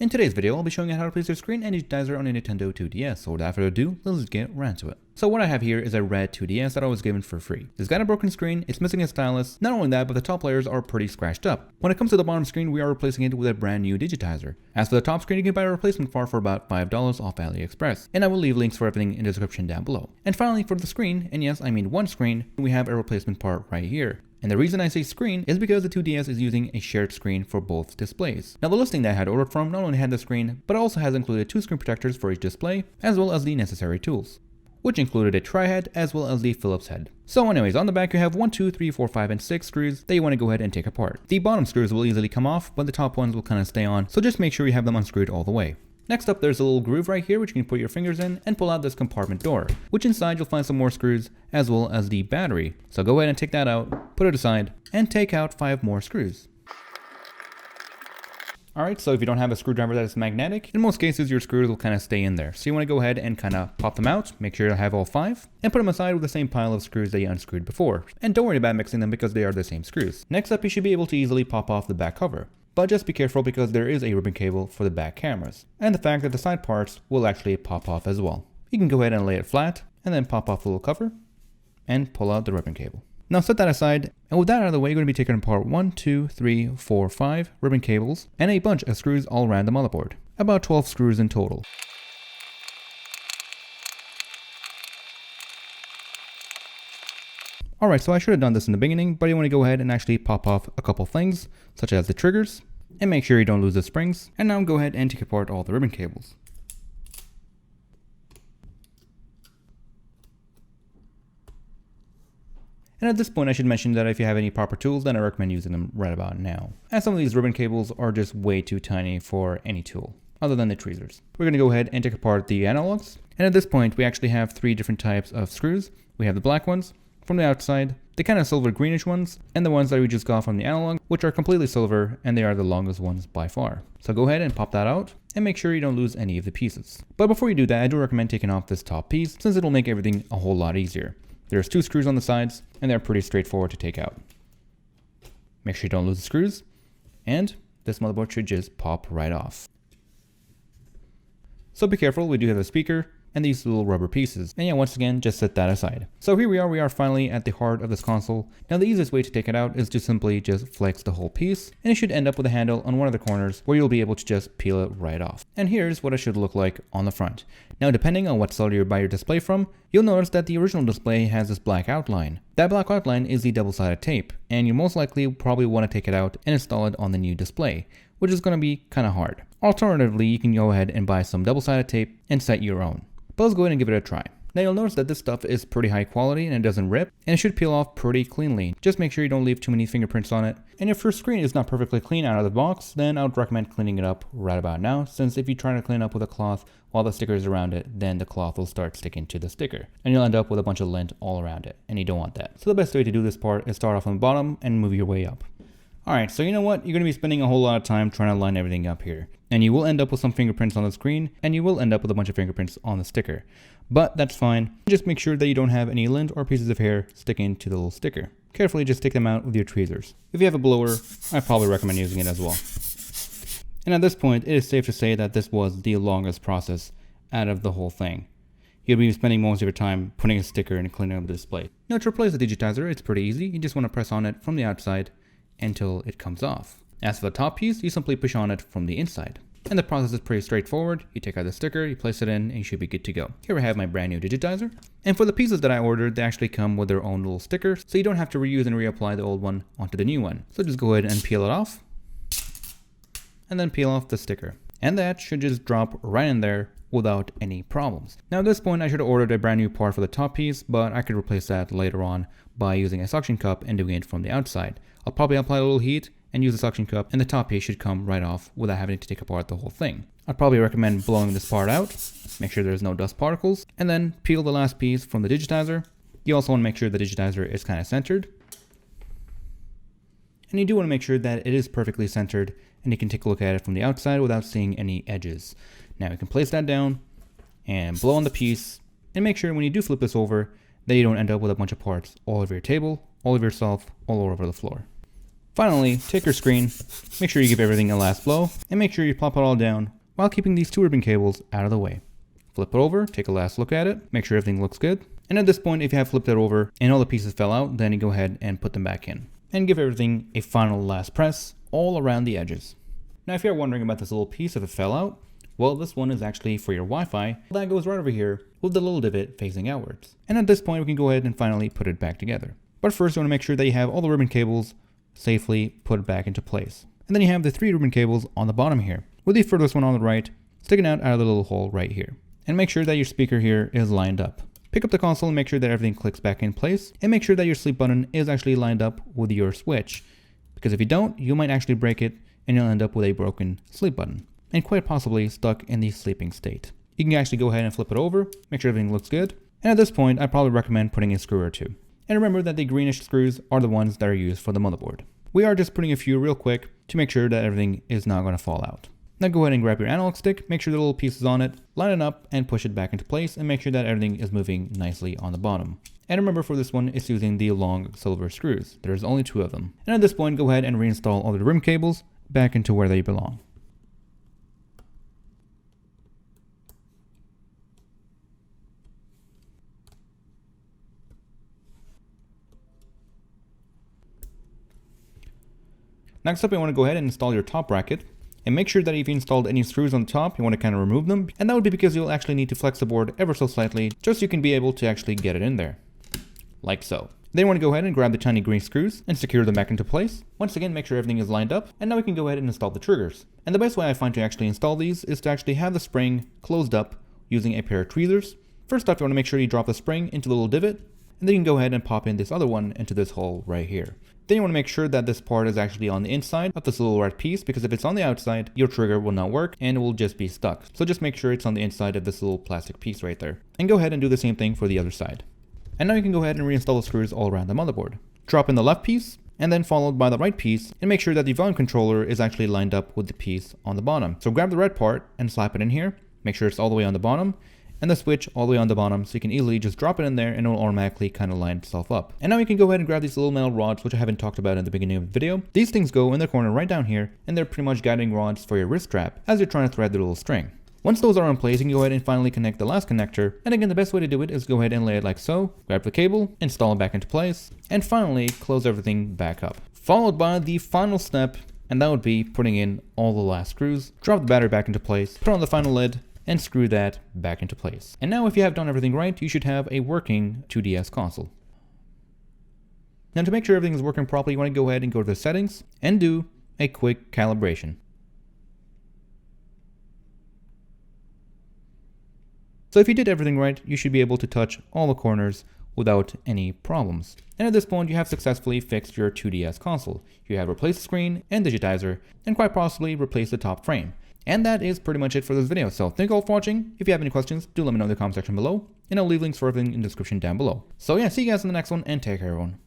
In today's video, I'll be showing you how to place your screen and digitizer on a Nintendo 2DS, so without further ado, let's get right into it. So what I have here is a red 2DS that I was given for free. It's got a broken screen, it's missing a stylus, not only that, but the top layers are pretty scratched up. When it comes to the bottom screen, we are replacing it with a brand new digitizer. As for the top screen, you can buy a replacement part for about $5 off AliExpress, and I will leave links for everything in the description down below. And finally, for the screen, and yes, I mean one screen, we have a replacement part right here. And the reason I say screen is because the 2DS is using a shared screen for both displays. Now the listing that I had ordered from not only had the screen, but also has included 2 screen protectors for each display, as well as the necessary tools, which included a tri-head as well as the Phillips head. So anyways, on the back you have 1, 2, 3, 4, 5, and 6 screws that you want to go ahead and take apart. The bottom screws will easily come off, but the top ones will kind of stay on, so just make sure you have them unscrewed all the way. Next up, there's a little groove right here which you can put your fingers in and pull out this compartment door, which inside you'll find some more screws as well as the battery. So go ahead and take that out, put it aside, and take out 5 more screws. Alright, so if you don't have a screwdriver that is magnetic, in most cases your screws will kind of stay in there. So you want to go ahead and kind of pop them out, make sure you have all 5, and put them aside with the same pile of screws that you unscrewed before. And don't worry about mixing them because they are the same screws. Next up, you should be able to easily pop off the back cover. But just be careful because there is a ribbon cable for the back cameras, and the fact that the side parts will actually pop off as well. You can go ahead and lay it flat, and then pop off the little cover, and pull out the ribbon cable. Now set that aside, and with that out of the way, you're going to be taking apart 1, 2, 3, 4, 5 ribbon cables, and a bunch of screws all around the motherboard. About 12 screws in total. Alright, so I should have done this in the beginning, but you want to go ahead and actually pop off a couple things, such as the triggers, and make sure you don't lose the springs. And now go ahead and take apart all the ribbon cables. And at this point, I should mention that if you have any proper tools, then I recommend using them right about now, as some of these ribbon cables are just way too tiny for any tool, other than the tweezers. We're going to go ahead and take apart the analogs, and at this point, we actually have 3 different types of screws. We have the black ones from the outside, the kind of silver greenish ones, and the ones that we just got from the analog, which are completely silver, and they are the longest ones by far. So go ahead and pop that out, and make sure you don't lose any of the pieces. But before you do that, I do recommend taking off this top piece, since it'll make everything a whole lot easier. There's 2 screws on the sides, and they're pretty straightforward to take out. Make sure you don't lose the screws, and this motherboard should just pop right off. So be careful, we do have a speaker, and these little rubber pieces. And yeah, once again, just set that aside. So here we are finally at the heart of this console. Now the easiest way to take it out is to simply just flex the whole piece, and it should end up with a handle on one of the corners where you'll be able to just peel it right off. And here's what it should look like on the front. Now depending on what seller you buy your display from, you'll notice that the original display has this black outline. That black outline is the double-sided tape, and you most likely probably want to take it out and install it on the new display, which is going to be kind of hard. Alternatively, you can go ahead and buy some double-sided tape and set your own. But let's go ahead and give it a try. Now you'll notice that this stuff is pretty high quality and it doesn't rip, and it should peel off pretty cleanly. Just make sure you don't leave too many fingerprints on it. And if your screen is not perfectly clean out of the box, then I would recommend cleaning it up right about now, since if you try to clean up with a cloth while the sticker is around it, then the cloth will start sticking to the sticker, and you'll end up with a bunch of lint all around it, and you don't want that. So the best way to do this part is start off on the bottom and move your way up. Alright, so you know what? You're going to be spending a whole lot of time trying to line everything up here. And you will end up with some fingerprints on the screen, and you will end up with a bunch of fingerprints on the sticker. But that's fine. Just make sure that you don't have any lint or pieces of hair sticking to the little sticker. Carefully just take them out with your tweezers. If you have a blower, I probably recommend using it as well. And at this point, it is safe to say that this was the longest process out of the whole thing. You'll be spending most of your time putting a sticker and cleaning up the display. Now to replace the digitizer, it's pretty easy. You just want to press on it from the outside until it comes off. As for the top piece, you simply push on it from the inside. And the process is pretty straightforward. You take out the sticker, you place it in, and you should be good to go. Here I have my brand new digitizer. And for the pieces that I ordered, they actually come with their own little sticker, so you don't have to reuse and reapply the old one onto the new one. So just go ahead and peel it off, and then peel off the sticker. And that should just drop right in there without any problems. Now at this point, I should have ordered a brand new part for the top piece, but I could replace that later on by using a suction cup and doing it from the outside. I'll probably apply a little heat and use a suction cup, and the top piece should come right off without having to take apart the whole thing. I'd probably recommend blowing this part out, make sure there's no dust particles, and then peel the last piece from the digitizer. You also want to make sure the digitizer is kind of centered. And you do want to make sure that it is perfectly centered, and you can take a look at it from the outside without seeing any edges. Now you can place that down and blow on the piece, and make sure when you do flip this over that you don't end up with a bunch of parts all over your table, all over yourself, all over the floor. Finally, take your screen, make sure you give everything a last blow, and make sure you plop it all down while keeping these 2 ribbon cables out of the way. Flip it over, take a last look at it, make sure everything looks good. And at this point, if you have flipped it over and all the pieces fell out, then you go ahead and put them back in. And give everything a final last press all around the edges. Now if you're wondering about this little piece if it fell out, well, this one is actually for your Wi-Fi. That goes right over here with the little divot facing outwards. And at this point, we can go ahead and finally put it back together. But first, you want to make sure that you have all the ribbon cables safely put back into place. And then you have the 3 ribbon cables on the bottom here, with the furthest one on the right sticking out of the little hole right here. And make sure that your speaker here is lined up. Pick up the console and make sure that everything clicks back in place, and make sure that your sleep button is actually lined up with your switch. Because if you don't, you might actually break it and you'll end up with a broken sleep button, and quite possibly stuck in the sleeping state. You can actually go ahead and flip it over, make sure everything looks good, and at this point I'd probably recommend putting a screw or 2. And remember that the greenish screws are the ones that are used for the motherboard. We are just putting a few real quick to make sure that everything is not going to fall out. Now go ahead and grab your analog stick, make sure the little pieces on it, line it up and push it back into place, and make sure that everything is moving nicely on the bottom. And remember, for this one, it's using the long silver screws. There's only 2 of them. And at this point, go ahead and reinstall all the ribbon cables back into where they belong. Next up, you want to go ahead and install your top bracket. And make sure that if you installed any screws on the top, you want to kind of remove them. And that would be because you'll actually need to flex the board ever so slightly, just so you can be able to actually get it in there. Like so. Then you want to go ahead and grab the tiny green screws and secure them back into place. Once again, make sure everything is lined up. And now we can go ahead and install the triggers. And the best way I find to actually install these is to actually have the spring closed up using a pair of tweezers. First off, you want to make sure you drop the spring into the little divot. And then you can go ahead and pop in this other one into this hole right here. Then you want to make sure that this part is actually on the inside of this little red piece, because if it's on the outside, your trigger will not work and it will just be stuck. So just make sure it's on the inside of this little plastic piece right there. And go ahead and do the same thing for the other side. And now you can go ahead and reinstall the screws all around the motherboard. Drop in the left piece, and then followed by the right piece, and make sure that the volume controller is actually lined up with the piece on the bottom. So grab the red part and slap it in here. Make sure it's all the way on the bottom, and the switch all the way on the bottom, so you can easily just drop it in there and it will automatically kind of line itself up. And now you can go ahead and grab these little metal rods, which I haven't talked about in the beginning of the video. These things go in the corner right down here, and they're pretty much guiding rods for your wrist strap as you're trying to thread the little string. Once those are in place, you can go ahead and finally connect the last connector. And again, the best way to do it is go ahead and lay it like so, grab the cable, install it back into place, and finally close everything back up. Followed by the final step, and that would be putting in all the last screws, drop the battery back into place, put on the final lid, and screw that back into place. And now if you have done everything right, you should have a working 2DS console. Now to make sure everything is working properly, you want to go ahead and go to the settings and do a quick calibration. So if you did everything right, you should be able to touch all the corners without any problems. And at this point, you have successfully fixed your 2DS console. You have replaced the screen and digitizer, and quite possibly replaced the top frame. And that is pretty much it for this video. So thank you all for watching. If you have any questions, do let me know in the comment section below, and I'll leave links for everything in the description down below. So yeah, see you guys in the next one, and take care everyone.